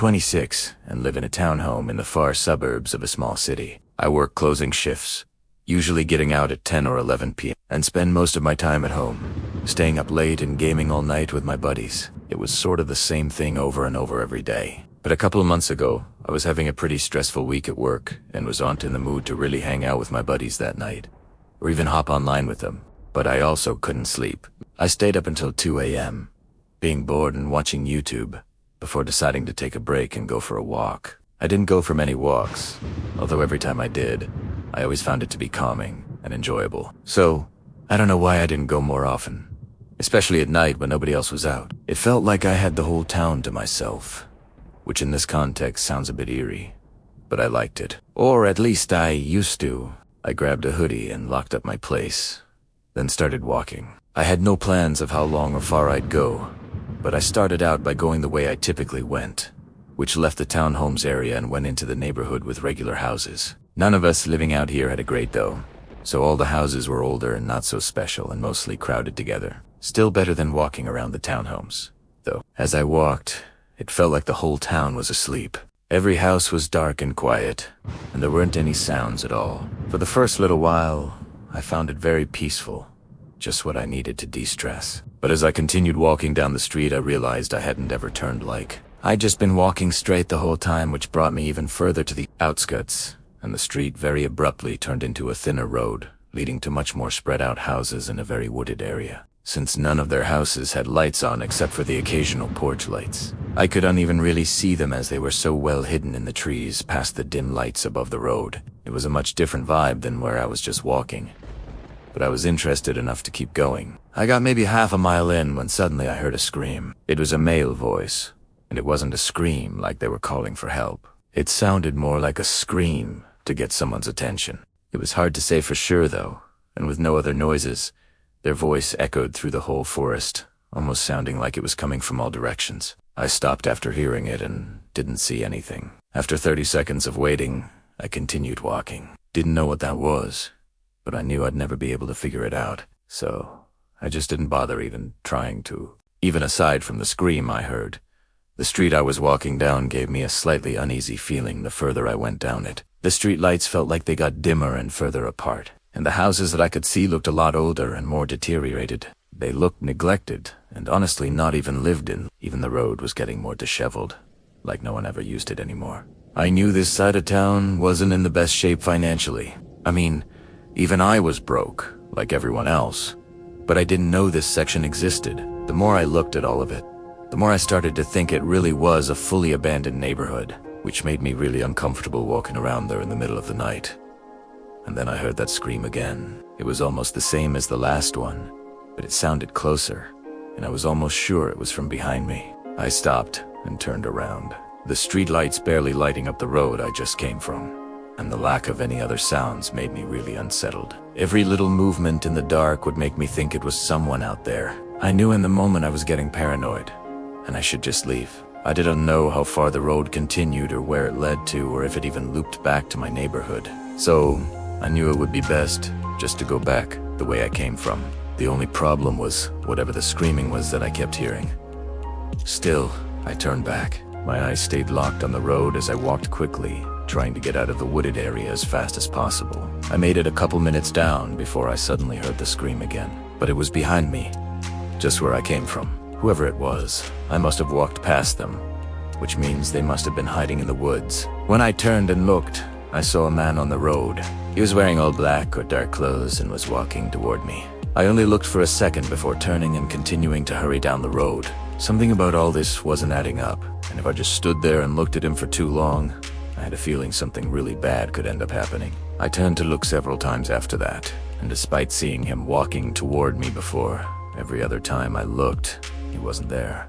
26 and live in a townhome in the far suburbs of a small city. I work closing shifts, usually getting out at 10 or 11 p.m. and spend most of my time at home, staying up late and gaming all night with my buddies. It was sort of the same thing over and over every day. But a couple of months ago, I was having a pretty stressful week at work and was not in the mood to really hang out with my buddies that night, or even hop online with them. But I also couldn't sleep. I stayed up until 2 a.m., being bored and watching YouTube, before deciding to take a break and go for a walk. I didn't go for many walks, although every time I did, I always found it to be calming and enjoyable. So, I don't know why I didn't go more often, especially at night when nobody else was out. It felt like I had the whole town to myself, which in this context sounds a bit eerie, but I liked it. Or at least I used to. I grabbed a hoodie and locked up my place, then started walking. I had no plans of how long or far I'd go, but I started out by going the way I typically went, which left the townhomes area and went into the neighborhood with regular houses. None of us living out here had a grate though, so all the houses were older and not so special and mostly crowded together. Still better than walking around the townhomes, though. As I walked, it felt like the whole town was asleep. Every house was dark and quiet, and there weren't any sounds at all. For the first little while, I found it very peaceful, just what I needed to de-stress. But as I continued walking down the street, I realized I hadn't ever turned like. I'd just been walking straight the whole time, which brought me even further to the outskirts, and the street very abruptly turned into a thinner road, leading to much more spread out houses in a very wooded area. Since none of their houses had lights on except for the occasional porch lights, I couldn't even really see them as they were so well hidden in the trees past the dim lights above the road. It was a much different vibe than where I was just walking, but I was interested enough to keep going. I got maybe half a mile in when suddenly I heard a scream. It was a male voice, and it wasn't a scream like they were calling for help. It sounded more like a scream to get someone's attention. It was hard to say for sure though, and with no other noises, their voice echoed through the whole forest, almost sounding like it was coming from all directions. I stopped after hearing it and didn't see anything. After 30 seconds of waiting, I continued walking. Didn't know what that was, but I knew I'd never be able to figure it out, so I just didn't bother even trying to. Even aside from the scream I heard, the street I was walking down gave me a slightly uneasy feeling the further I went down it. The street lights felt like they got dimmer and further apart, and the houses that I could see looked a lot older and more deteriorated. They looked neglected, and honestly not even lived in. Even the road was getting more disheveled, like no one ever used it anymore. I knew this side of town wasn't in the best shape financially. I mean, even I was broke, like everyone else. But I didn't know this section existed. The more I looked at all of it, the more I started to think it really was a fully abandoned neighborhood, which made me really uncomfortable walking around there in the middle of the night. And then I heard that scream again. It was almost the same as the last one, but it sounded closer, and I was almost sure it was from behind me. I stopped and turned around, the street lights barely lighting up the road I just came from, and the lack of any other sounds made me really unsettled. Every little movement in the dark would make me think it was someone out there. I knew in the moment I was getting paranoid, and I should just leave. I didn't know how far the road continued or where it led to, or if it even looped back to my neighborhood. So I knew it would be best just to go back the way I came from. The only problem was whatever the screaming was that I kept hearing. Still, I turned back. My eyes stayed locked on the road as I walked quickly, trying to get out of the wooded area as fast as possible. I made it a couple minutes down before I suddenly heard the scream again, but it was behind me, just where I came from. Whoever it was, I must have walked past them, which means they must have been hiding in the woods. When I turned and looked, I saw a man on the road. He was wearing all black or dark clothes and was walking toward me. I only looked for a second before turning and continuing to hurry down the road. Something about all this wasn't adding up, and if I just stood there and looked at him for too long, I had a feeling something really bad could end up happening. I turned to look several times after that, and despite seeing him walking toward me before, every other time I looked, he wasn't there.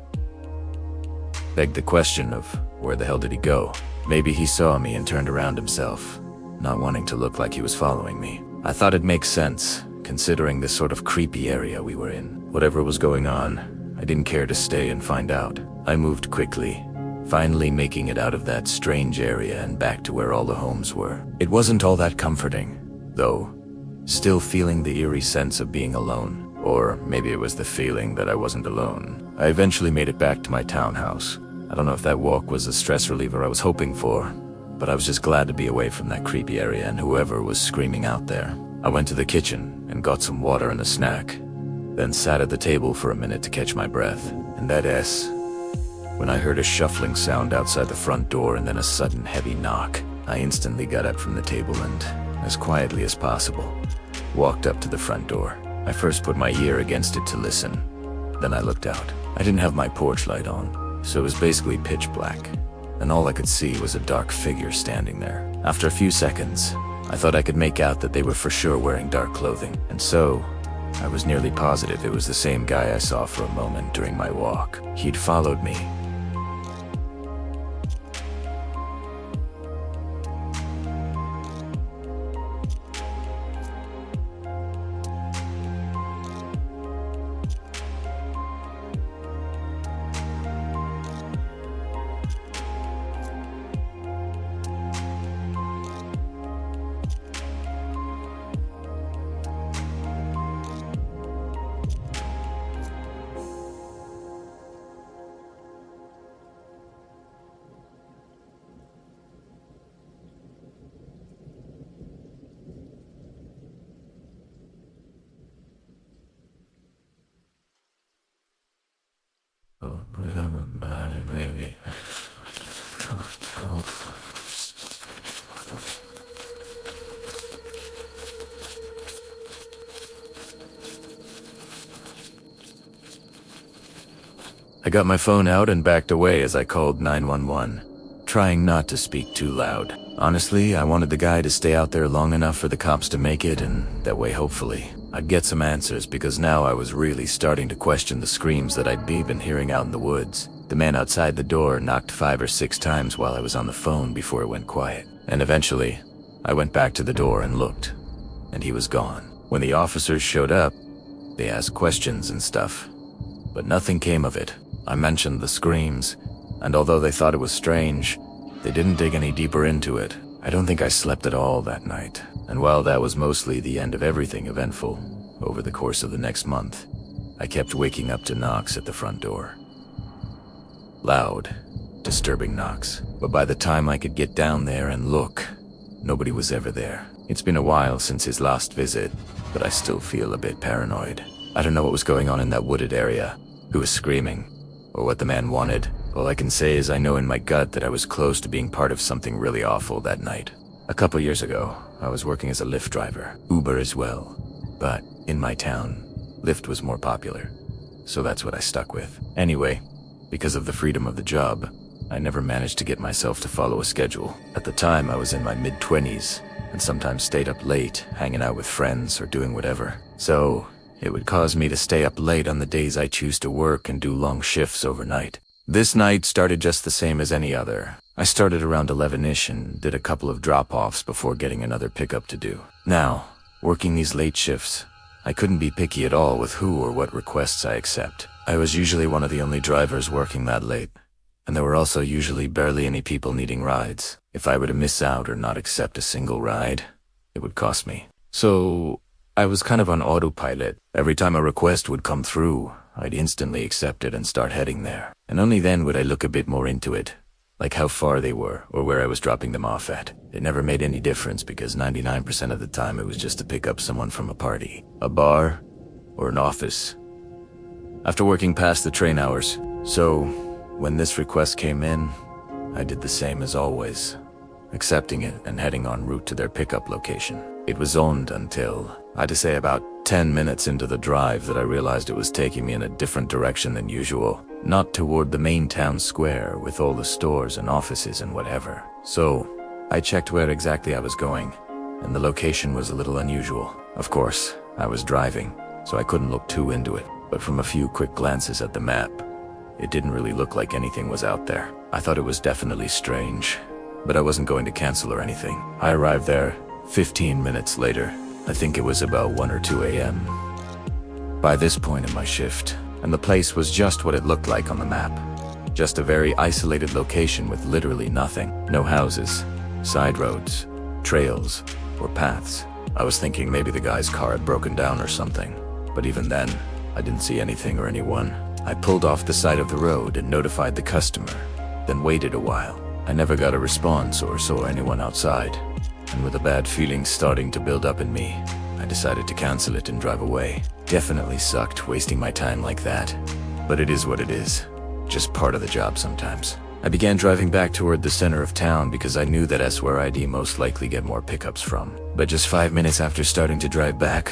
Begged the question of where the hell did he go? Maybe he saw me and turned around himself, not wanting to look like he was following me. I thought it makes sense, considering this sort of creepy area we were in. Whatever was going on, I didn't care to stay and find out. I moved quickly, finally making it out of that strange area and back to where all the homes were. It wasn't all that comforting, though, still feeling the eerie sense of being alone. Or maybe it was the feeling that I wasn't alone. I eventually made it back to my townhouse. I don't know if that walk was the stress reliever I was hoping for, but I was just glad to be away from that creepy area and whoever was screaming out there. I went to the kitchen and got some water and a snack, then sat at the table for a minute to catch my breath. And when I heard a shuffling sound outside the front door and then a sudden heavy knock, I instantly got up from the table and, as quietly as possible, walked up to the front door. I first put my ear against it to listen, then I looked out. I didn't have my porch light on, so it was basically pitch black, and all I could see was a dark figure standing there. After a few seconds, I thought I could make out that they were for sure wearing dark clothing, and so I was nearly positive it was the same guy I saw for a moment during my walk. He'd followed me. I got my phone out and backed away as I called 911, trying not to speak too loud. Honestly, I wanted the guy to stay out there long enough for the cops to make it, and that way hopefully I'd get some answers, because now I was really starting to question the screams that I'd been hearing out in the woods. The man outside the door knocked 5 or 6 times while I was on the phone before it went quiet. And eventually, I went back to the door and looked, and he was gone. When the officers showed up, they asked questions and stuff, but nothing came of it. I mentioned the screams, and although they thought it was strange, they didn't dig any deeper into it. I don't think I slept at all that night, and while that was mostly the end of everything eventful, over the course of the next month, I kept waking up to knocks at the front door. Loud, disturbing knocks, but by the time I could get down there and look, nobody was ever there. It's been a while since his last visit, but I still feel a bit paranoid. I don't know what was going on in that wooded area, who was screaming, or what the man wanted. All I can say is I know in my gut that I was close to being part of something really awful that night. A couple years ago, I was working as a Lyft driver, Uber as well, but in my town, Lyft was more popular, so that's what I stuck with. Anyway, because of the freedom of the job, I never managed to get myself to follow a schedule. At the time, I was in my mid-20s, and sometimes stayed up late, hanging out with friends or doing whatever. So it would cause me to stay up late on the days I choose to work and do long shifts overnight. This night started just the same as any other. I started around 11-ish and did a couple of drop-offs before getting another pickup to do. Now, working these late shifts, I couldn't be picky at all with who or what requests I accept. I was usually one of the only drivers working that late, and there were also usually barely any people needing rides. If I were to miss out or not accept a single ride, it would cost me. So I was kind of on autopilot. Every time a request would come through, I'd instantly accept it and start heading there. And only then would I look a bit more into it, like how far they were or where I was dropping them off at. It never made any difference because 99% of the time it was just to pick up someone from a party, a bar, or an office. After working past the train hours, so when this request came in, I did the same as always, accepting it and heading en route to their pickup location. It was owned until, I'd say about 10 minutes into the drive, that I realized it was taking me in a different direction than usual, not toward the main town square with all the stores and offices and whatever. So I checked where exactly I was going, and the location was a little unusual. Of course, I was driving, so I couldn't look too into it, but from a few quick glances at the map, it didn't really look like anything was out there. I thought it was definitely strange, but I wasn't going to cancel or anything. I arrived there 15 minutes later. I think it was about 1 or 2 a.m. By this point in my shift, and the place was just what it looked like on the map. Just a very isolated location with literally nothing. No houses, side roads, trails, or paths. I was thinking maybe the guy's car had broken down or something, but even then, I didn't see anything or anyone. I pulled off the side of the road and notified the customer, then waited a while. I never got a response or saw anyone outside, and with a bad feeling starting to build up in me, I decided to cancel it and drive away. Definitely sucked wasting my time like that, but it is what it is. Just part of the job sometimes. I began driving back toward the center of town because I knew that's where I'd most likely get more pickups from. But just 5 minutes after starting to drive back,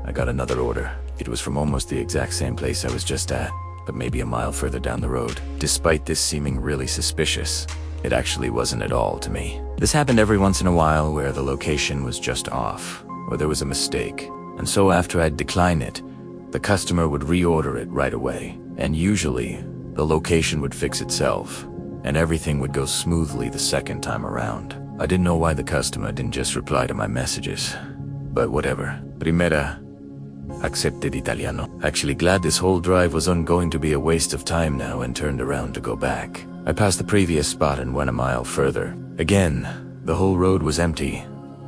I got another order. It was from almost the exact same place I was just at, but maybe a mile further down the road. Despite this seeming really suspicious, it actually wasn't at all to me. This happened every once in a while where the location was just off, or there was a mistake. And so after I'd decline it, the customer would reorder it right away. And usually, the location would fix itself, and everything would go smoothly the second time around. I didn't know why the customer didn't just reply to my messages, but whatever. Primera, accepted Italiano. Actually glad this whole drive wasn't going to be a waste of time now, and turned around to go back. I passed the previous spot and went a mile further. Again, the whole road was empty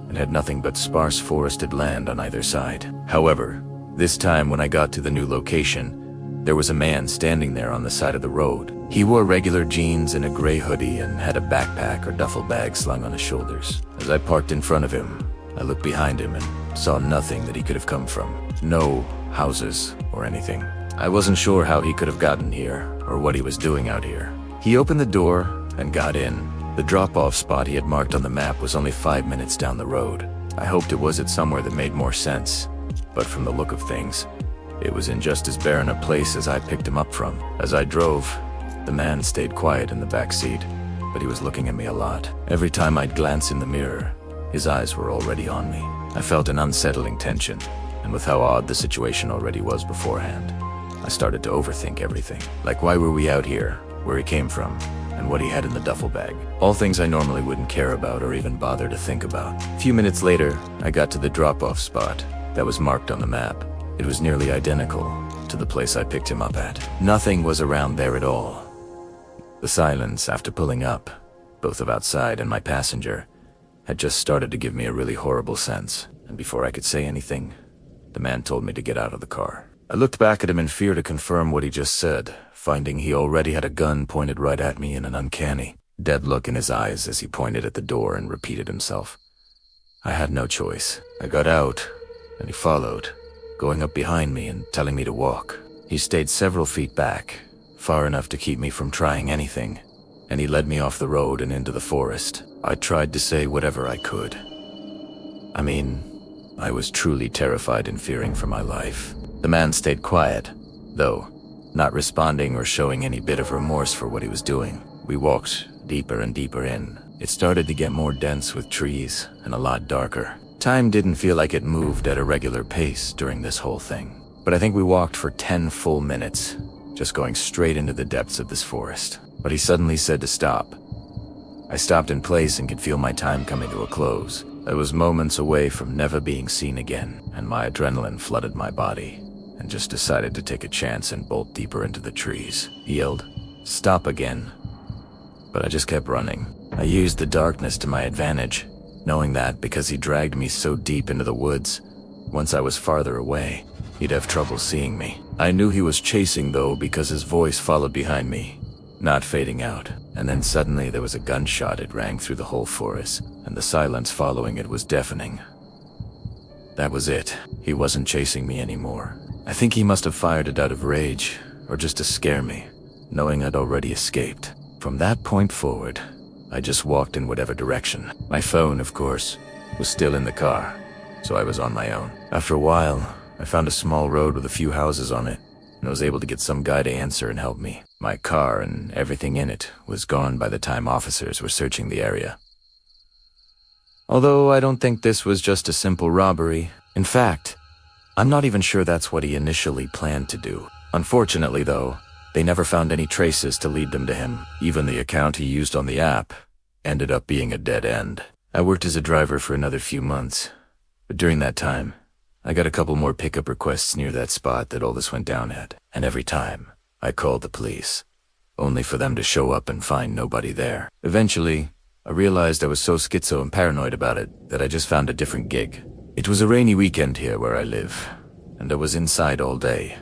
and had nothing but sparse forested land on either side. However, this time when I got to the new location, there was a man standing there on the side of the road. He wore regular jeans and a gray hoodie and had a backpack or duffel bag slung on his shoulders. As I parked in front of him, I looked behind him and saw nothing that he could have come from. No houses or anything. I wasn't sure how he could have gotten here or what he was doing out here. He opened the door and got in. The drop-off spot he had marked on the map was only 5 minutes down the road. I hoped it was at somewhere that made more sense, but from the look of things, it was in just as barren a place as I picked him up from. As I drove, the man stayed quiet in the back seat, but he was looking at me a lot. Every time I'd glance in the mirror, his eyes were already on me. I felt an unsettling tension, and with how odd the situation already was beforehand, I started to overthink everything. Like, why were we out here, where he came from, and what he had in the duffel bag. All things I normally wouldn't care about or even bother to think about. A few minutes later, I got to the drop-off spot that was marked on the map. It was nearly identical to the place I picked him up at. Nothing was around there at all. The silence after pulling up, both of outside and my passenger, had just started to give me a really horrible sense. And before I could say anything, the man told me to get out of the car. I looked back at him in fear to confirm what he just said, finding he already had a gun pointed right at me in an uncanny, dead look in his eyes as he pointed at the door and repeated himself. I had no choice. I got out, and he followed, going up behind me and telling me to walk. He stayed several feet back, far enough to keep me from trying anything, and he led me off the road and into the forest. I tried to say whatever I could. I mean, I was truly terrified and fearing for my life. The man stayed quiet, though, not responding or showing any bit of remorse for what he was doing. We walked deeper and deeper in. It started to get more dense with trees and a lot darker. Time didn't feel like it moved at a regular pace during this whole thing. But I think we walked for 10 full minutes, just going straight into the depths of this forest. But he suddenly said to stop. I stopped in place and could feel my time coming to a close. I was moments away from never being seen again, and my adrenaline flooded my body, and just decided to take a chance and bolt deeper into the trees. He yelled, "Stop again." But I just kept running. I used the darkness to my advantage, knowing that because he dragged me so deep into the woods, once I was farther away, he'd have trouble seeing me. I knew he was chasing though because his voice followed behind me, not fading out. And then suddenly there was a gunshot. It rang through the whole forest, and the silence following it was deafening. That was it. He wasn't chasing me anymore. I think he must have fired it out of rage, or just to scare me, knowing I'd already escaped. From that point forward, I just walked in whatever direction. My phone, of course, was still in the car, so I was on my own. After a while, I found a small road with a few houses on it, and I was able to get some guy to answer and help me. My car and everything in it was gone by the time officers were searching the area. Although I don't think this was just a simple robbery. In fact, I'm not even sure that's what he initially planned to do. Unfortunately, though, they never found any traces to lead them to him. Even the account he used on the app ended up being a dead end. I worked as a driver for another few months, but during that time, I got a couple more pickup requests near that spot that all this went down at, and every time, I called the police, only for them to show up and find nobody there. Eventually, I realized I was so schizo and paranoid about it that I just found a different gig. It was a rainy weekend here where I live, and I was inside all day.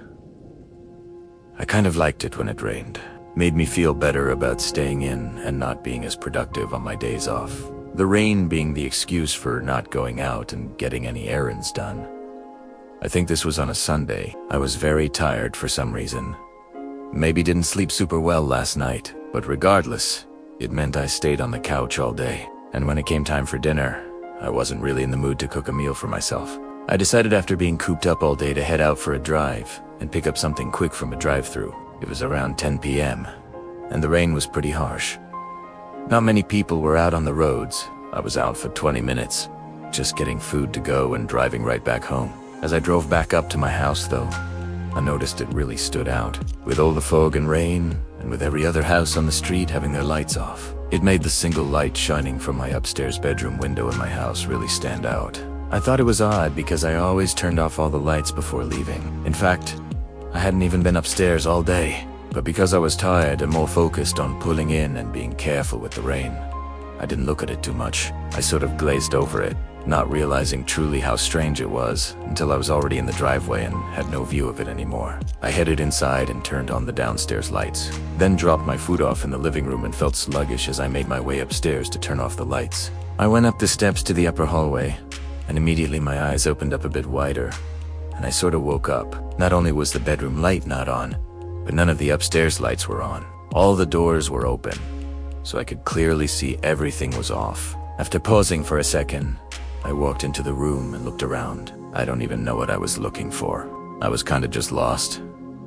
I kind of liked it when it rained. made me feel better about staying in and not being as productive on my days off. The rain being the excuse for not going out and getting any errands done. I think this was on a Sunday. I was very tired for some reason. Maybe didn't sleep super well last night, but regardless, it meant I stayed on the couch all day. And when it came time for dinner, I wasn't really in the mood to cook a meal for myself. I decided after being cooped up all day to head out for a drive and pick up something quick from a drive-thru. It was around 10 p.m., and the rain was pretty harsh. Not many people were out on the roads. I was out for 20 minutes, just getting food to go and driving right back home. As I drove back up to my house though, I noticed it really stood out. With all the fog and rain, and with every other house on the street having their lights off, it made the single light shining from my upstairs bedroom window in my house really stand out. I thought it was odd because I always turned off all the lights before leaving. In fact, I hadn't even been upstairs all day, but because I was tired and more focused on pulling in and being careful with the rain, I didn't look at it too much. I sort of glazed over it, not realizing truly how strange it was until I was already in the driveway and had no view of it anymore. I headed inside and turned on the downstairs lights, then dropped my food off in the living room and felt sluggish as I made my way upstairs to turn off the lights. I went up the steps to the upper hallway, and immediately my eyes opened up a bit wider, and I sort of woke up. Not only was the bedroom light not on, but none of the upstairs lights were on. All the doors were open, so I could clearly see everything was off. After pausing for a second, I walked into the room and looked around. I don't even know what I was looking for. I was kinda just lost,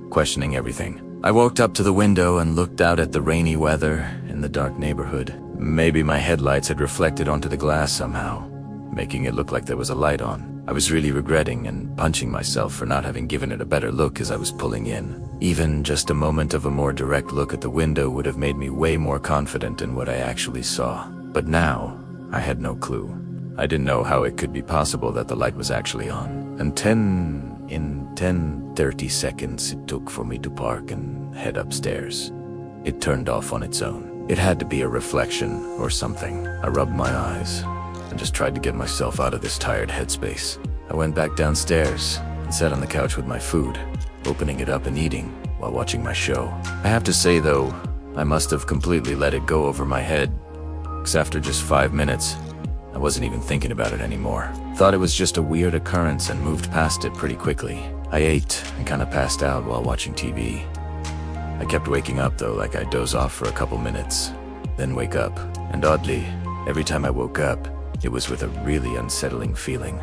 questioning everything. I walked up to the window and looked out at the rainy weather in the dark neighborhood. Maybe my headlights had reflected onto the glass somehow, making it look like there was a light on. I was really regretting and punching myself for not having given it a better look as I was pulling in. Even just a moment of a more direct look at the window would have made me way more confident in what I actually saw. But now, I had no clue. I didn't know how it could be possible that the light was actually on. And 30 seconds it took for me to park and head upstairs. It turned off on its own. It had to be a reflection or something. I rubbed my eyes and just tried to get myself out of this tired headspace. I went back downstairs and sat on the couch with my food, opening it up and eating while watching my show. I have to say though, I must have completely let it go over my head, because after just 5 minutes, I wasn't even thinking about it anymore. Thought it was just a weird occurrence and moved past it pretty quickly. I ate and kinda passed out while watching TV. I kept waking up though, like I'd doze off for a couple minutes, then wake up. And oddly, every time I woke up, it was with a really unsettling feeling.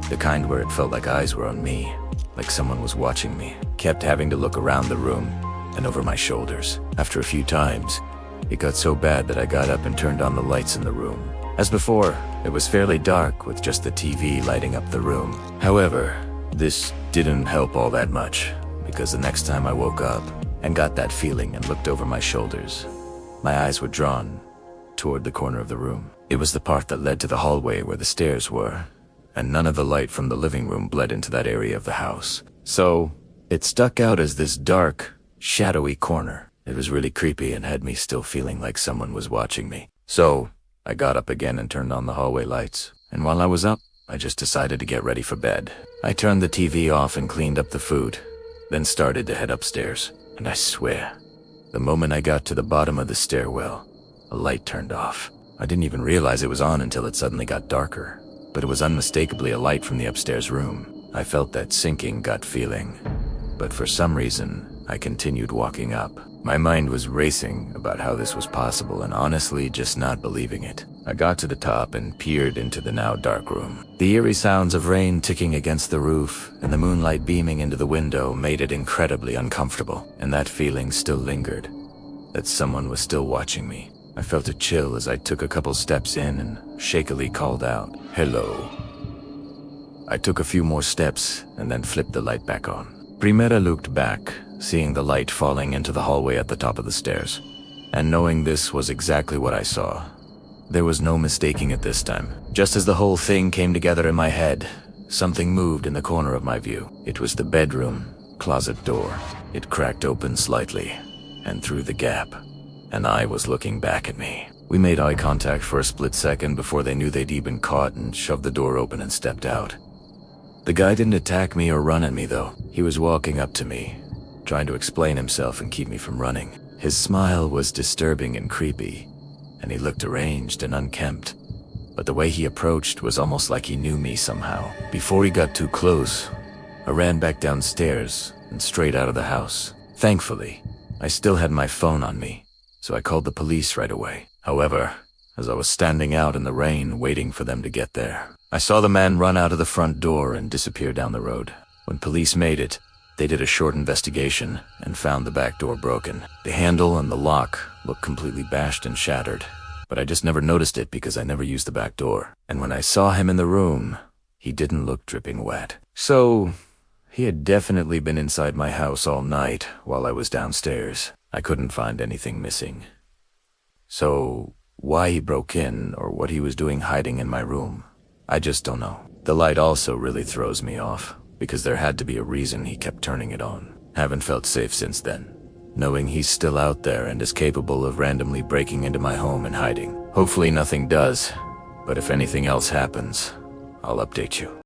The kind where it felt like eyes were on me, like someone was watching me. Kept having to look around the room and over my shoulders. After a few times, it got so bad that I got up and turned on the lights in the room. As before, it was fairly dark with just the TV lighting up the room. However, this didn't help all that much, because the next time I woke up and got that feeling and looked over my shoulders, my eyes were drawn toward the corner of the room. It was the part that led to the hallway where the stairs were, and none of the light from the living room bled into that area of the house. So, it stuck out as this dark, shadowy corner. It was really creepy and had me still feeling like someone was watching me. So, I got up again and turned on the hallway lights. And while I was up, I just decided to get ready for bed. I turned the TV off and cleaned up the food, then started to head upstairs. And I swear, the moment I got to the bottom of the stairwell, a light turned off. I didn't even realize it was on until it suddenly got darker. But it was unmistakably a light from the upstairs room. I felt that sinking gut feeling. But for some reason, I continued walking up. My mind was racing about how this was possible and honestly just not believing it. I got to the top and peered into the now dark room. The eerie sounds of rain ticking against the roof and the moonlight beaming into the window made it incredibly uncomfortable. And that feeling still lingered, that someone was still watching me. I felt a chill as I took a couple steps in and shakily called out, "Hello." I took a few more steps and then flipped the light back on. Primera looked back, seeing the light falling into the hallway at the top of the stairs, and knowing this was exactly what I saw. There was no mistaking it this time. Just as the whole thing came together in my head, something moved in the corner of my view. It was the bedroom closet door. It cracked open slightly, and through the gap, an eye was looking back at me. We made eye contact for a split second before they knew they'd been caught and shoved the door open and stepped out. The guy didn't attack me or run at me though. He was walking up to me, trying to explain himself and keep me from running. His smile was disturbing and creepy, and he looked deranged and unkempt. But the way he approached was almost like he knew me somehow. Before he got too close, I ran back downstairs and straight out of the house. Thankfully, I still had my phone on me, so I called the police right away. However, as I was standing out in the rain waiting for them to get there, I saw the man run out of the front door and disappear down the road. When police made it, they did a short investigation and found the back door broken. The handle and the lock looked completely bashed and shattered, but I just never noticed it because I never used the back door. And when I saw him in the room, he didn't look dripping wet. So, he had definitely been inside my house all night while I was downstairs. I couldn't find anything missing. So, why he broke in or what he was doing hiding in my room, I just don't know. The light also really throws me off, because there had to be a reason he kept turning it on. Haven't felt safe since then, knowing he's still out there and is capable of randomly breaking into my home and hiding. Hopefully nothing does, but if anything else happens, I'll update you.